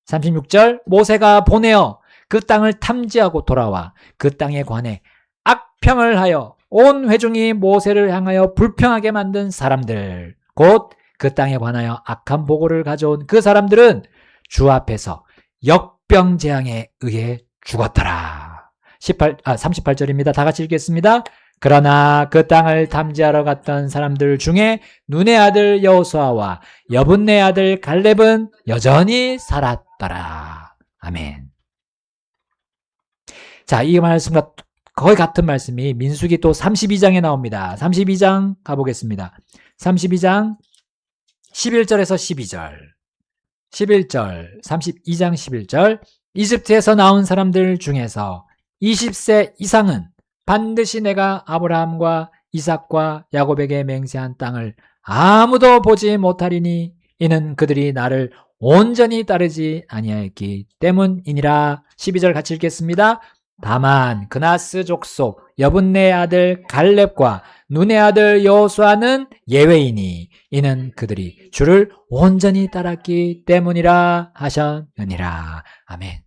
36절, 모세가 보내어 그 땅을 탐지하고 돌아와 그 땅에 관해 악평을 하여 온 회중이 모세를 향하여 불평하게 만든 사람들, 곧 그 땅에 관하여 악한 보고를 가져온 그 사람들은 주 앞에서 역병재앙에 의해 죽었더라. 38절입니다. 다 같이 읽겠습니다. 그러나 그 땅을 탐지하러 갔던 사람들 중에 눈의 아들 여호수아와 여분네 아들 갈렙은 여전히 살았더라. 아멘. 자, 이 말씀과 거의 같은 말씀이 민수기 또 32장에 나옵니다. 32장 가보겠습니다. 32장 11절에서 12절. 32장 11절. 이집트에서 나온 사람들 중에서 20세 이상은 반드시 내가 아브라함과 이삭과 야곱에게 맹세한 땅을 아무도 보지 못하리니 이는 그들이 나를 온전히 따르지 아니하였기 때문이니라. 12절 같이 읽겠습니다. 다만 그나스 족속 여분네 아들 갈렙과 눈의 아들 여호수아는 예외이니 이는 그들이 주를 온전히 따랐기 때문이라 하셨느니라. 아멘.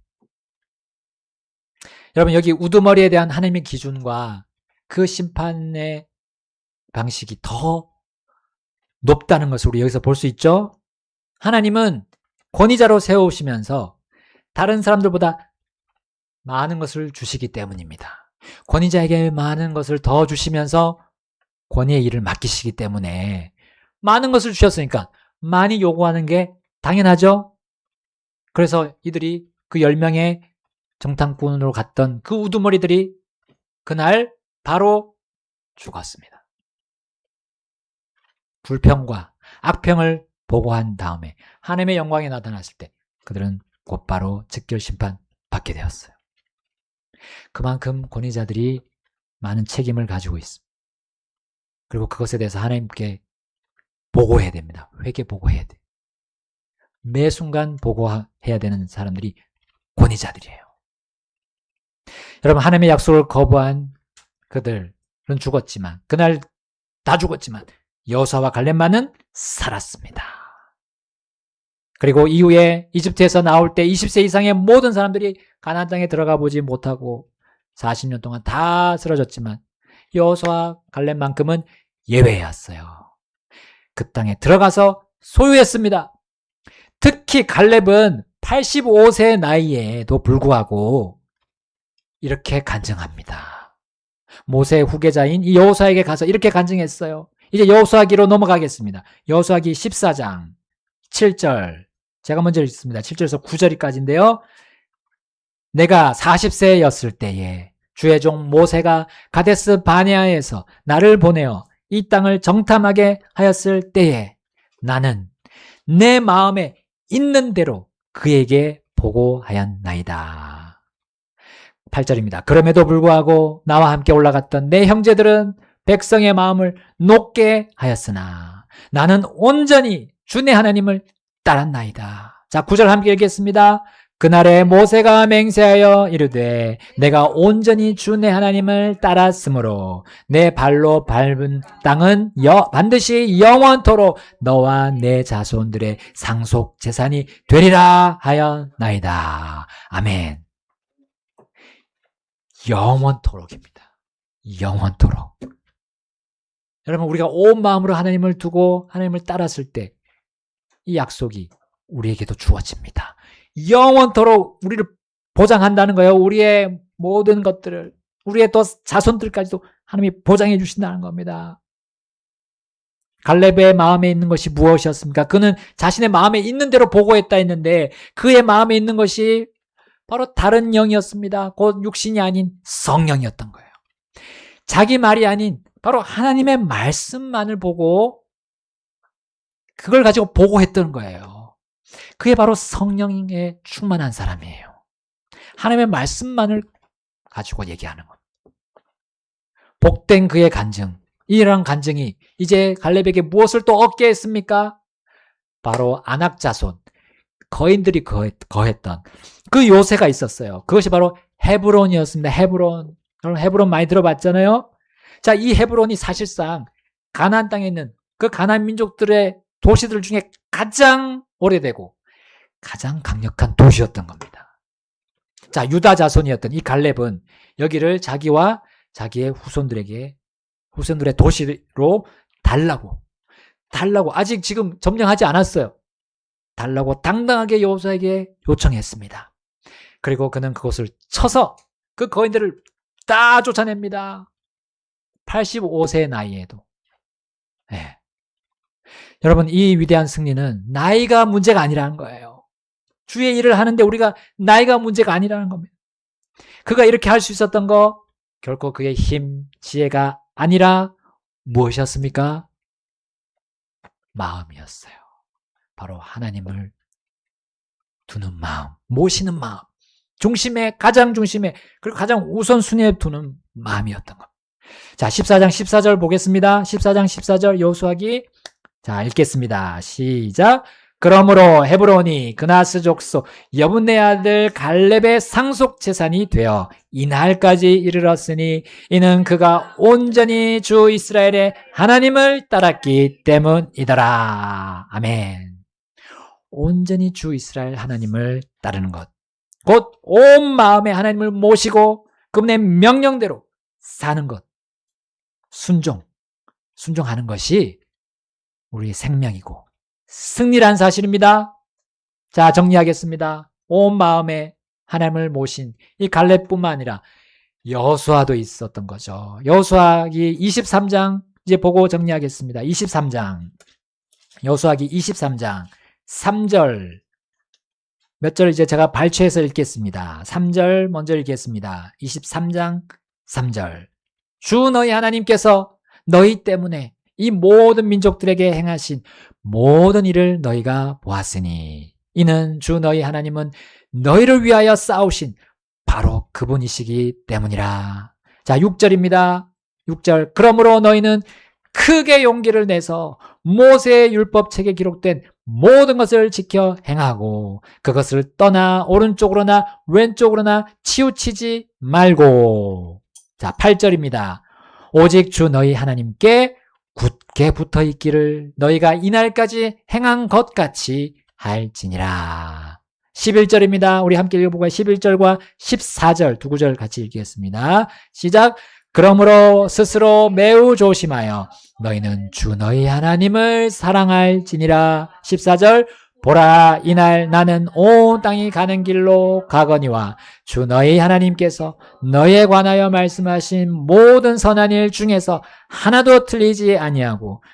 여러분, 여기 우두머리에 대한 하나님의 기준과 그 심판의 방식이 더 높다는 것을 우리 여기서 볼 수 있죠. 하나님은 권위자로 세우시면서 다른 사람들보다 많은 것을 주시기 때문입니다. 권위자에게 많은 것을 더 주시면서 권위의 일을 맡기시기 때문에 많은 것을 주셨으니까 많이 요구하는 게 당연하죠. 그래서 이들이 그 10명의 정탐꾼으로 갔던 그 우두머리들이 그날 바로 죽었습니다. 불평과 악평을 보고한 다음에 하나님의 영광이 나타났을 때 그들은 곧바로 즉결 심판 받게 되었어요. 그만큼 권위자들이 많은 책임을 가지고 있습니다. 그리고 그것에 대해서 하나님께 보고해야 됩니다. 회개 보고해야 돼요. 매 순간 보고해야 되는 사람들이 권위자들이에요. 여러분, 하나님의 약속을 거부한 그들은 죽었지만, 그날 다 죽었지만 여호수아와 갈렙만은 살았습니다. 그리고 이후에 이집트에서 나올 때 20세 이상의 모든 사람들이 가나안 땅에 들어가 보지 못하고 40년 동안 다 쓰러졌지만 여호수아 갈렙만큼은 예외였어요. 그 땅에 들어가서 소유했습니다. 특히 갈렙은 85세 나이에도 불구하고 이렇게 간증합니다. 모세의 후계자인 이 여호수아에게 가서 이렇게 간증했어요. 이제 여호수아기로 넘어가겠습니다. 여호수아기 14장 7절. 제가 먼저 읽습니다. 7절에서 9절까지인데요. 내가 40세였을 때에 주의 종 모세가 가데스 바네아에서 나를 보내어 이 땅을 정탐하게 하였을 때에 나는 내 마음에 있는 대로 그에게 보고하였나이다. 8절입니다. 그럼에도 불구하고 나와 함께 올라갔던 내 형제들은 백성의 마음을 높게 하였으나 나는 온전히 주 내 하나님을 따랐나이다. 자, 9절 함께 읽겠습니다. 그날에 모세가 맹세하여 이르되 내가 온전히 주 내 하나님을 따랐으므로 내 발로 밟은 땅은 반드시 영원토록 너와 내 자손들의 상속 재산이 되리라 하였나이다. 아멘. 영원토록입니다. 영원토록. 여러분, 우리가 온 마음으로 하나님을 두고 하나님을 따랐을 때 이 약속이 우리에게도 주어집니다. 영원토록 우리를 보장한다는 거예요. 우리의 모든 것들을, 우리의 또 자손들까지도 하나님이 보장해 주신다는 겁니다. 갈렙의 마음에 있는 것이 무엇이었습니까? 그는 자신의 마음에 있는 대로 보고했다 했는데 그의 마음에 있는 것이 바로 다른 영이었습니다. 곧 육신이 아닌 성령이었던 거예요. 자기 말이 아닌 바로 하나님의 말씀만을 보고 그걸 가지고 보고했던 거예요. 그게 바로 성령에 충만한 사람이에요. 하나님의 말씀만을 가지고 얘기하는 것. 복된 그의 간증. 이런 간증이 이제 갈렙에게 무엇을 또 얻게 했습니까? 바로 아낙 자손, 거인들이 거했던 그 요새가 있었어요. 그것이 바로 헤브론이었습니다. 헤브론. 여러분 헤브론 많이 들어봤잖아요. 자, 이 헤브론이 사실상 가나안 땅에 있는 그 가나안 민족들의 도시들 중에 가장 오래되고 가장 강력한 도시였던 겁니다. 자, 유다 자손이었던 이 갈렙은 여기를 자기와 자기의 후손들의 도시로 달라고 아직 지금 점령하지 않았어요. 달라고 당당하게 여호수아에게 요청했습니다. 그리고 그는 그곳을 쳐서 그 거인들을 다 쫓아냅니다. 85세 나이에도. 네. 여러분, 이 위대한 승리는 나이가 문제가 아니라는 거예요. 주의 일을 하는데 우리가 나이가 문제가 아니라는 겁니다. 그가 이렇게 할 수 있었던 거 결코 그의 힘, 지혜가 아니라 무엇이었습니까? 마음이었어요. 바로 하나님을 두는 마음, 모시는 마음, 가장 중심에, 그리고 가장 우선순위에 두는 마음이었던 것. 자, 14장 14절 보겠습니다. 14장 14절 여호수아기. 자, 읽겠습니다. 시작. 그러므로 헤브론이 그나스 족속 여분네 아들 갈렙의 상속 재산이 되어 이날까지 이르렀으니 이는 그가 온전히 주 이스라엘의 하나님을 따랐기 때문이더라. 아멘. 온전히 주 이스라엘 하나님을 따르는 것, 곧 온 마음에 하나님을 모시고 그분의 명령대로 사는 것, 순종하는 것이 우리의 생명이고 승리란 사실입니다. 자, 정리하겠습니다. 온 마음에 하나님을 모신 이 갈렙뿐만 아니라 여호수아도 있었던 거죠. 여호수아기 23장 이제 보고 정리하겠습니다. 23장 여호수아기 23장 3절 몇 절 이제 제가 발췌해서 읽겠습니다. 3절 먼저 읽겠습니다. 23장 3절. 주 너희 하나님께서 너희 때문에 이 모든 민족들에게 행하신 모든 일을 너희가 보았으니 이는 주 너희 하나님은 너희를 위하여 싸우신 바로 그분이시기 때문이라. 자, 6절입니다. 6절. 그러므로 너희는 크게 용기를 내서 모세의 율법책에 기록된 모든 것을 지켜 행하고 그것을 떠나 오른쪽으로나 왼쪽으로나 치우치지 말고. 자, 8절입니다. 오직 주 너희 하나님께 굳게 붙어 있기를 너희가 이날까지 행한 것 같이 할지니라. 11절입니다. 우리 함께 읽어보고 11절과 14절 두 구절 같이 읽겠습니다. 시작. 그러므로 스스로 매우 조심하여 너희는 주 너희 하나님을 사랑할지니라. 14절. 보라, 이날 나는 온 땅이 가는 길로 가거니와 주 너희 하나님께서 너희에 관하여 말씀하신 모든 선한 일 중에서 하나도 틀리지 아니하고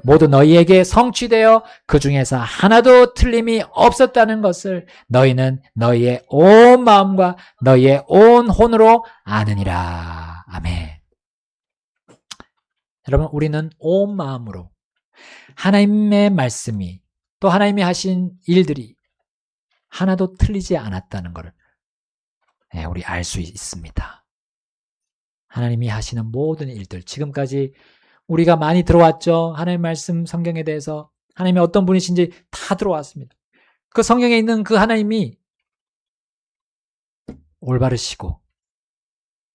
모두 너희에게 성취되어 그 중에서 하나도 틀림이 없었다는 것을 너희는 너희의 온 마음과 너희의 온 혼으로 아느니라. 아멘. 여러분, 우리는 온 마음으로 하나님의 말씀이 또 하나님이 하신 일들이 하나도 틀리지 않았다는 것을 우리 알 수 있습니다. 하나님이 하시는 모든 일들, 지금까지 우리가 많이 들어왔죠. 하나님의 말씀 성경에 대해서 하나님이 어떤 분이신지 다 들어왔습니다. 그 성경에 있는 그 하나님이 올바르시고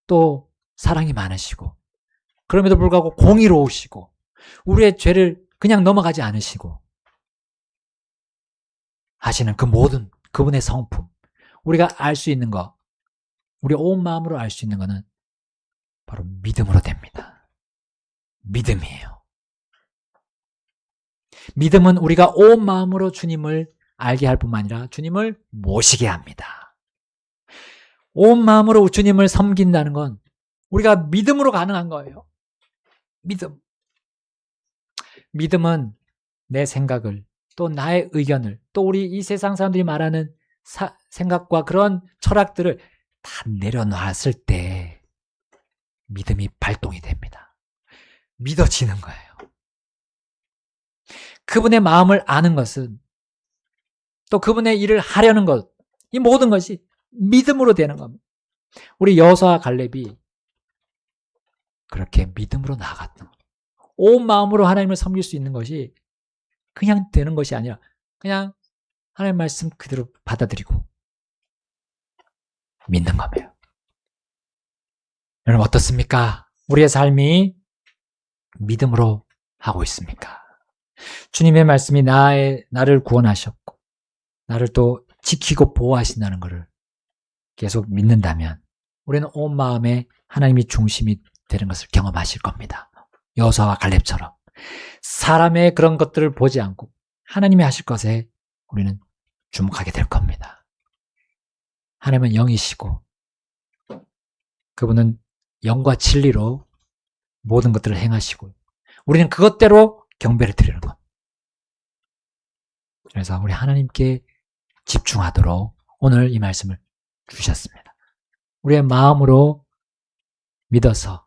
또 사랑이 많으시고 그럼에도 불구하고 공의로우시고 우리의 죄를 그냥 넘어가지 않으시고 하시는 그 모든 그분의 성품, 우리가 알 수 있는 거, 우리 온 마음으로 알 수 있는 거는 바로 믿음으로 됩니다. 믿음이에요. 믿음은 우리가 온 마음으로 주님을 알게 할 뿐만 아니라 주님을 모시게 합니다. 온 마음으로 주님을 섬긴다는 건 우리가 믿음으로 가능한 거예요. 믿음. 믿음은 내 생각을 또 나의 의견을 또 우리 이 세상 사람들이 말하는 생각과 그런 철학들을 다 내려놨을 때 믿음이 발동이 됩니다. 믿어지는 거예요. 그분의 마음을 아는 것은 또 그분의 일을 하려는 것, 이 모든 것이 믿음으로 되는 겁니다. 우리 여호수아와 갈렙이 그렇게 믿음으로 나아갔던 거예요. 온 마음으로 하나님을 섬길 수 있는 것이 그냥 되는 것이 아니라 그냥 하나님 말씀 그대로 받아들이고 믿는 거예요. 여러분 어떻습니까? 우리의 삶이 믿음으로 하고 있습니까? 주님의 말씀이 나를 구원하셨고 나를 또 지키고 보호하신다는 것을 계속 믿는다면 우리는 온 마음에 하나님이 중심이 되는 것을 경험하실 겁니다. 여호수아와 갈렙처럼 사람의 그런 것들을 보지 않고 하나님이 하실 것에 우리는 주목하게 될 겁니다. 하나님은 영이시고 그분은 영과 진리로 모든 것들을 행하시고 우리는 그것대로 경배를 드리는 것. 그래서 우리 하나님께 집중하도록 오늘 이 말씀을 주셨습니다. 우리의 마음으로 믿어서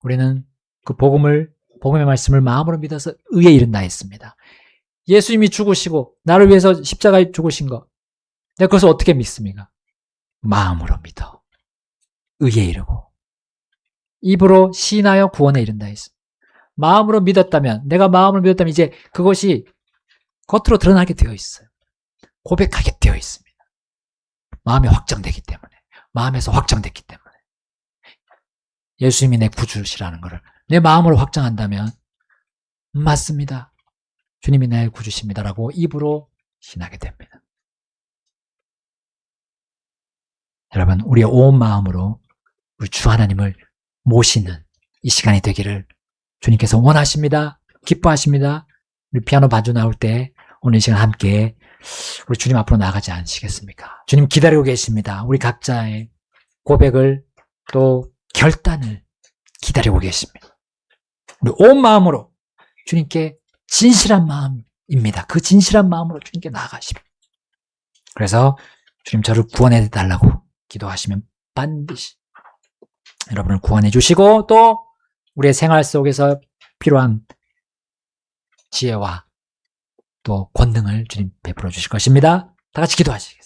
우리는 그 복음의 말씀을 마음으로 믿어서 의에 이른다 했습니다. 예수님이 죽으시고 나를 위해서 십자가에 죽으신 거 내가 그것을 어떻게 믿습니까? 마음으로 믿어 의에 이르고 입으로 시인하여 구원에 이른다 했습니다. 마음으로 믿었다면 내가 마음으로 믿었다면 이제 그것이 겉으로 드러나게 되어 있어요. 고백하게 되어 있습니다. 마음이 확정되기 때문에 마음에서 확정됐기 때문에 예수님이 내 구주시라는 것을 내 마음으로 확정한다면 맞습니다. 주님이 내 구주십니다라고 입으로 신하게 됩니다. 여러분 우리의 온 마음으로 우리 주 하나님을 모시는 이 시간이 되기를 주님께서 원하십니다. 기뻐하십니다. 우리 피아노 반주 나올 때 오늘 이 시간 함께 우리 주님 앞으로 나가지 않으시겠습니까? 주님 기다리고 계십니다. 우리 각자의 고백을 또 결단을 기다리고 계십니다. 우리 온 마음으로 주님께 진실한 마음입니다. 그 진실한 마음으로 주님께 나아가십니다. 그래서 주님 저를 구원해 달라고 기도하시면 반드시 여러분을 구원해 주시고 또 우리의 생활 속에서 필요한 지혜와 또 권능을 주님 베풀어 주실 것입니다. 다 같이 기도하시겠습니다.